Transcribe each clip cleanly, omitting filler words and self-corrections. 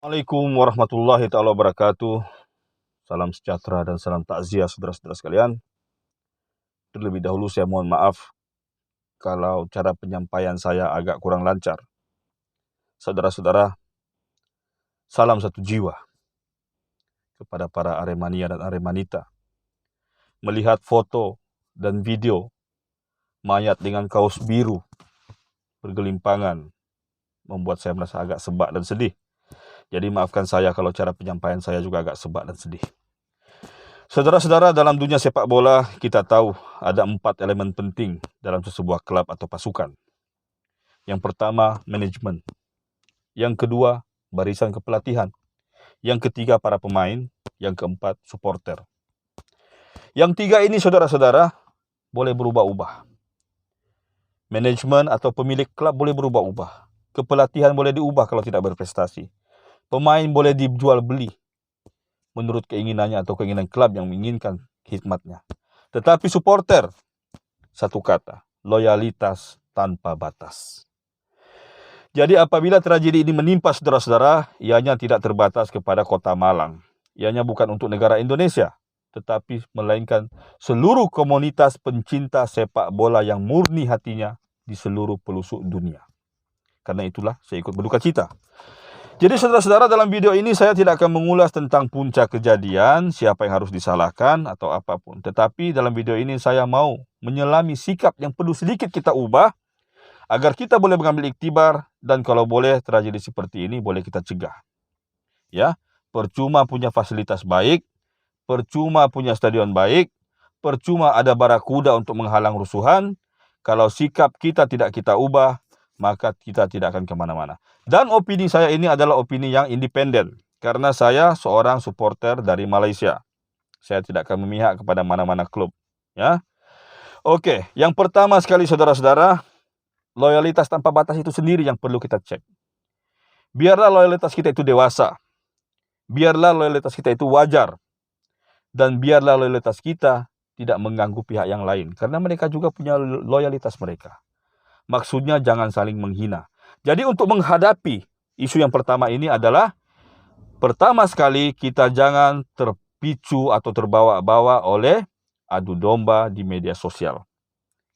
Assalamualaikum warahmatullahi taala wabarakatuh. Salam sejahtera dan salam takziah saudara-saudara sekalian. Terlebih dahulu saya mohon maaf kalau cara penyampaian saya agak kurang lancar. Saudara-saudara, salam satu jiwa kepada para Aremania dan Aremanita. Melihat foto dan video mayat dengan kaos biru bergelimpangan membuat saya merasa agak sebak dan sedih. Jadi maafkan saya kalau cara penyampaian saya juga agak sebak dan sedih. Saudara-saudara, dalam dunia sepak bola kita tahu ada 4 elemen penting dalam sebuah klub atau pasukan. Yang pertama, manajemen. Yang kedua, barisan kepelatihan. Yang ketiga, para pemain. Yang keempat, supporter. Yang tiga ini, saudara-saudara, boleh berubah-ubah. Manajemen atau pemilik klub boleh berubah-ubah. Kepelatihan boleh diubah kalau tidak berprestasi. Pemain boleh dijual beli menurut keinginannya atau keinginan klub yang menginginkan khidmatnya. Tetapi supporter, satu kata, loyalitas tanpa batas. Jadi apabila tragedi ini menimpa saudara-saudara, ianya tidak terbatas kepada kota Malang. Ianya bukan untuk negara Indonesia, tetapi melainkan seluruh komunitas pencinta sepak bola yang murni hatinya di seluruh pelosok dunia. Karena itulah saya ikut berduka cita. Jadi saudara-saudara, dalam video ini saya tidak akan mengulas tentang puncak kejadian, siapa yang harus disalahkan atau apapun. Tetapi dalam video ini saya mau menyelami sikap yang perlu sedikit kita ubah agar kita boleh mengambil iktibar dan kalau boleh tragedi seperti ini boleh kita cegah. Ya, percuma punya fasilitas baik, percuma punya stadion baik, percuma ada barakuda untuk menghalang rusuhan. Kalau sikap kita tidak kita ubah, maka kita tidak akan kemana-mana. Dan opini saya ini adalah opini yang independen, karena saya seorang supporter dari Malaysia. Saya tidak akan memihak kepada mana-mana klub. Ya, oke. Yang pertama sekali saudara-saudara, loyalitas tanpa batas itu sendiri yang perlu kita cek. Biarlah loyalitas kita itu dewasa, biarlah loyalitas kita itu wajar, dan biarlah loyalitas kita tidak mengganggu pihak yang lain, karena mereka juga punya loyalitas mereka. Maksudnya jangan saling menghina. Jadi untuk menghadapi isu yang pertama ini adalah, pertama sekali kita jangan terpicu atau terbawa-bawa oleh adu domba di media sosial.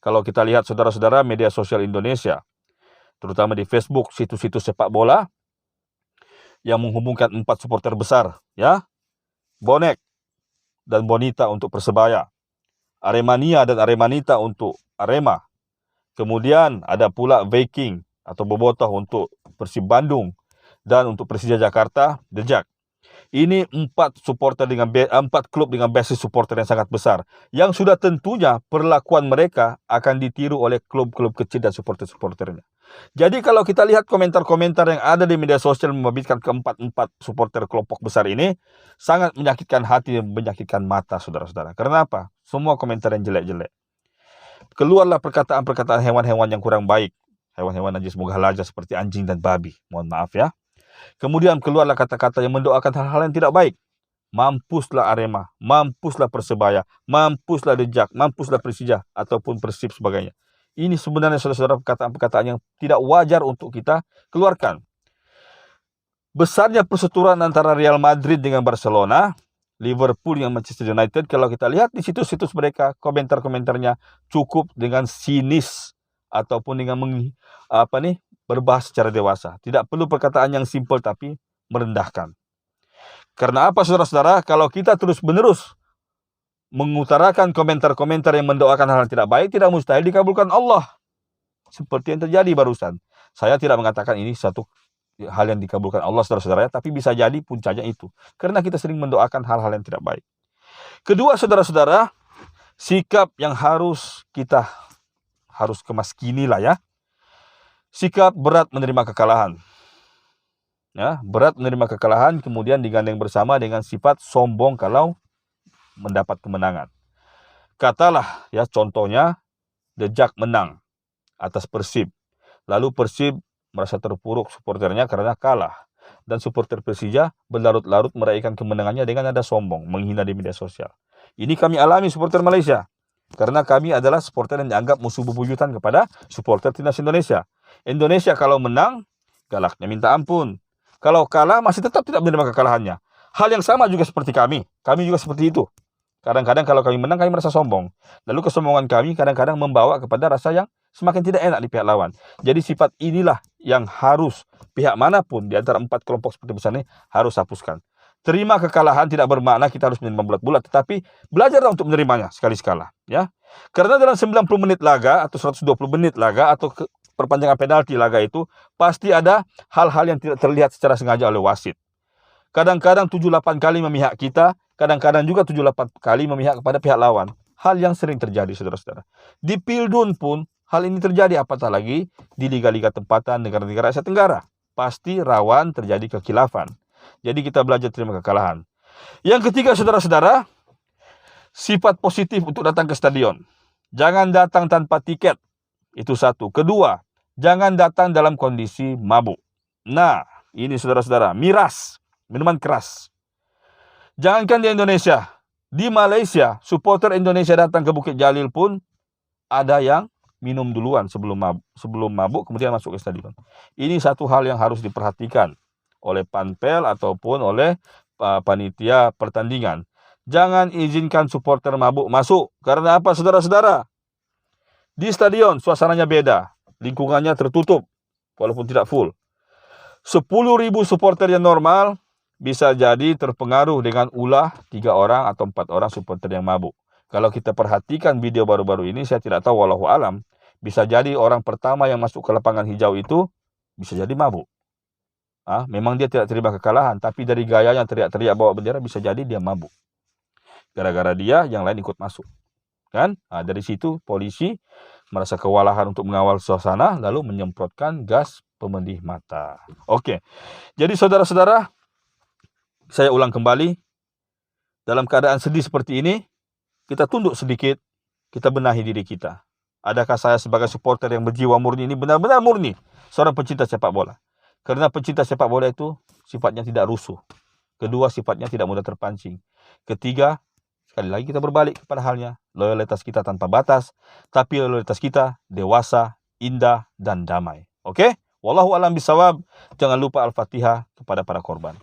Kalau kita lihat saudara-saudara, media sosial Indonesia, terutama di Facebook, situs-situs sepak bola yang menghubungkan 4 supporter besar, ya, Bonek dan Bonita untuk Persebaya, Aremania dan Aremanita untuk Arema. Kemudian ada pula Viking atau Bobotoh untuk Persib Bandung dan untuk Persija Jakarta, The Jack. Ini 4 klub dengan basis supporter yang sangat besar, yang sudah tentunya perlakuan mereka akan ditiru oleh klub-klub kecil dan supporter-supporternya. Jadi kalau kita lihat komentar-komentar yang ada di media sosial membabitkan keempat supporter kelompok besar ini, sangat menyakitkan hati dan menyakitkan mata saudara-saudara. Karena apa? Semua komentar yang jelek-jelek. Keluarlah perkataan-perkataan hewan-hewan yang kurang baik. Hewan-hewan najis moga halaja seperti anjing dan babi. Mohon maaf ya. Kemudian keluarlah kata-kata yang mendoakan hal-hal yang tidak baik. Mampuslah Arema, mampuslah Persebaya, mampuslah The Jack, mampuslah Persija, ataupun Persib sebagainya. Ini sebenarnya saudara-saudara perkataan-perkataan yang tidak wajar untuk kita keluarkan. Besarnya perseteruan antara Real Madrid dengan Barcelona, Liverpool dengan Manchester United, kalau kita lihat di situs-situs mereka, komentar-komentarnya cukup dengan sinis ataupun dengan berbahasa secara dewasa. Tidak perlu perkataan yang simpel tapi merendahkan. Karena apa saudara-saudara? Kalau kita terus-menerus mengutarakan komentar-komentar yang mendoakan hal yang tidak baik, tidak mustahil dikabulkan Allah. Seperti yang terjadi barusan. Saya tidak mengatakan ini satu hal yang dikabulkan Allah saudara-saudara, tapi bisa jadi puncaknya itu. Karena kita sering mendoakan hal-hal yang tidak baik. Kedua saudara-saudara, sikap yang kita harus kemaskini lah ya. Sikap berat menerima kekalahan. Ya, berat menerima kekalahan kemudian digandeng bersama dengan sifat sombong kalau mendapat kemenangan. Katalah ya, contohnya The Jack menang atas Persib. Lalu Persib merasa terpuruk supporternya karena kalah. Dan supporter Persija berlarut-larut meraihkan kemenangannya dengan nada sombong, menghina di media sosial. Ini kami alami supporter Malaysia. Karena kami adalah supporter yang dianggap musuh bebuyutan kepada supporter timnas Indonesia. Indonesia kalau menang, galaknya minta ampun. Kalau kalah masih tetap tidak menerima kekalahannya. Hal yang sama juga seperti kami. Kami juga seperti itu. Kadang-kadang kalau kami menang, kami merasa sombong. Lalu kesombongan kami kadang-kadang membawa kepada rasa yang semakin tidak enak di pihak lawan. Jadi sifat inilah yang harus pihak manapun di antara 4 kelompok seperti besar ini harus hapuskan. Terima kekalahan tidak bermakna kita harus menerima bulat-bulat, tetapi belajarlah untuk menerimanya sekali-sekala, ya. Karena dalam 90 menit laga atau 120 menit laga atau perpanjangan penalti laga itu pasti ada hal-hal yang tidak terlihat secara sengaja oleh wasit. Kadang-kadang 7-8 kali memihak kita, kadang-kadang juga 7-8 kali memihak kepada pihak lawan. Hal yang sering terjadi, saudara-saudara. Di Pildun pun hal ini terjadi, apatah lagi di liga-liga tempatan negara-negara Asia Tenggara. Pasti rawan terjadi kekhilafan. Jadi kita belajar terima kekalahan. Yang ketiga, saudara-saudara, sifat positif untuk datang ke stadion. Jangan datang tanpa tiket. Itu satu. Kedua, jangan datang dalam kondisi mabuk. Nah, ini saudara-saudara, miras, minuman keras. Jangankan di Indonesia, di Malaysia, supporter Indonesia datang ke Bukit Jalil pun ada yang minum duluan sebelum mabuk kemudian masuk ke stadion. Ini satu hal yang harus diperhatikan oleh panpel ataupun oleh panitia pertandingan. Jangan izinkan supporter mabuk masuk. Karena apa, saudara-saudara? Di stadion suasananya beda, lingkungannya tertutup walaupun tidak full. 10.000 supporter yang normal bisa jadi terpengaruh dengan ulah 3 orang atau 4 orang supporter yang mabuk. Kalau kita perhatikan video baru-baru ini, saya tidak tahu, wallahu alam, bisa jadi orang pertama yang masuk ke lapangan hijau itu bisa jadi mabuk. Memang dia tidak terima kekalahan, tapi dari gayanya teriak-teriak bawa bendera bisa jadi dia mabuk. Gara-gara dia, yang lain ikut masuk. Kan? Dari situ polisi merasa kewalahan untuk mengawal suasana, lalu menyemprotkan gas pemedih mata. Oke, jadi saudara-saudara, saya ulang kembali, dalam keadaan sedih seperti ini, kita tunduk sedikit, kita benahi diri kita. Adakah saya sebagai supporter yang berjiwa murni ini benar-benar murni seorang pencinta sepak bola? Karena pencinta sepak bola itu sifatnya tidak rusuh. Kedua, sifatnya tidak mudah terpancing. Ketiga, sekali lagi kita berbalik kepada halnya, loyalitas kita tanpa batas, tapi loyalitas kita dewasa, indah, dan damai. Oke? Wallahu a'lam bishawab. Jangan lupa Al-Fatihah kepada para korban.